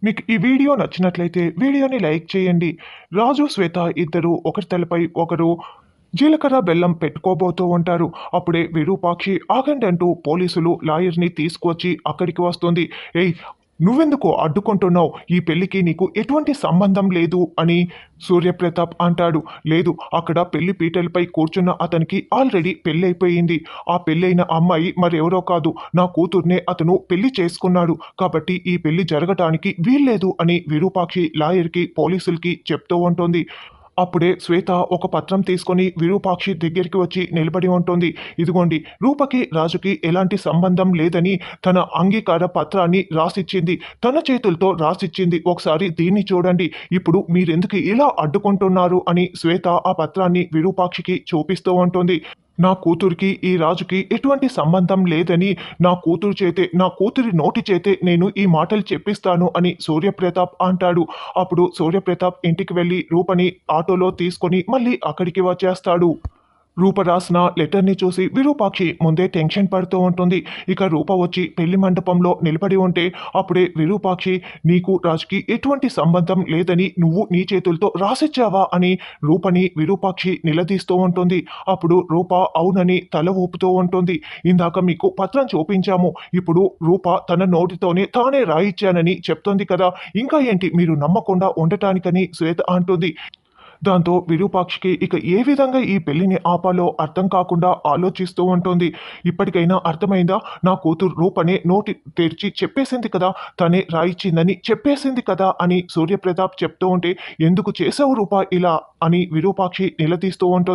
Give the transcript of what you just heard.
మీకు ఈ వీడియో నచ్చినట్లయితే వీడియోని లైక్ చేయండి. రాజు, శ్వేత ఇద్దరు ఒకరి తలపై ఒకరు జీలకర్ర, బెల్లం పెట్టుకోబోతూ ఉంటారు. అప్పుడే విరూపాక్షి ఆగండంటూ పోలీసులు లాయర్‌ని తీసుకువచ్చి అక్కడికి వస్తుంది. "ఏయ్! నువ్వెందుకు అడ్డుకుంటున్నావు? ఈ పెళ్ళికి నీకు ఎటువంటి సంబంధం లేదు" అని సూర్యప్రతాప్ అంటాడు. "లేదు, అక్కడ పెళ్లి పీటలపై కూర్చున్న అతనికి ఆల్రెడీ పెళ్లయిపోయింది. ఆ పెళ్లయిన అమ్మాయి మరెవరో కాదు, నా కూతుర్నే అతను పెళ్లి చేసుకున్నాడు. కాబట్టి ఈ పెళ్లి జరగటానికి వీల్లేదు" అని విరూపాక్షి లాయర్‌కి, పోలీసులకి చెప్తూ ఉంటుంది. అప్పుడే శ్వేత ఒక పత్రం తీసుకొని విరూపాక్షి దగ్గరికి వచ్చి నిలబడి ఉంటుంది. "ఇదిగోండి, రూపకి, రాజుకి ఎలాంటి సంబంధం లేదని తన అంగీకార పత్రాన్ని రాసిచ్చింది. తన చేతులతో రాసిచ్చింది. ఒకసారి దీన్ని చూడండి. ఇప్పుడు మీరెందుకు ఇలా అడ్డుకుంటున్నారు" అని శ్వేత ఆ పత్రాన్ని విరూపాక్షికి చూపిస్తూ ఉంటుంది. "నా కూతురికి, ఈ రాజుకి ఎటువంటి సంబంధం లేదని నా కూతురి నోటి చేతే నేను ఈ మాటలు చెప్పిస్తాను" అని సూర్యప్రతాప్ అంటాడు. అప్పుడు సూర్యప్రతాప్ ఇంటికి వెళ్ళి రూపని ఆటోలో తీసుకొని మళ్ళీ అక్కడికి వచ్చేస్తాడు. రూప రాసిన లెటర్‌ని చూసి విరూపాక్షి ముందే టెన్షన్ పడుతూ ఉంటుంది. ఇక రూప వచ్చి పెళ్లి మండపంలో నిలబడి ఉంటే అప్పుడే విరూపాక్షి, "నీకు, రాజుకి ఎటువంటి సంబంధం లేదని నువ్వు నీ చేతులతో రాసిచ్చావా" అని రూపని విరూపాక్షి నిలదీస్తూ ఉంటుంది. అప్పుడు రూప అవునని తల ఊపుతూ ఉంటుంది. "ఇందాక మీకు పత్రం చూపించాము. ఇప్పుడు రూప తన నోటితోనే తానే రాయిచ్చానని చెప్తోంది కదా! ఇంకా ఏంటి మీరు నమ్మకుండా ఉండటానికని" శ్వేత అంటుంది. దాంతో విరూపాక్షికి ఇక ఏ విధంగా ఈ పెళ్లిని ఆపాలో అర్థం కాకుండా ఆలోచిస్తూ ఉంటుంది. "ఇప్పటికైనా అర్థమైందా? నా కూతురు రూపనే నోటి తెరిచి చెప్పేసింది కదా! తనే రాయిచ్చిందని చెప్పేసింది కదా" అని సూర్యప్రతాప్ చెప్తూ ఉంటే, "ఎందుకు చేసావు రూప ఇలా" అని విరూపాక్షి నిలదీస్తూ ఉంటుంది.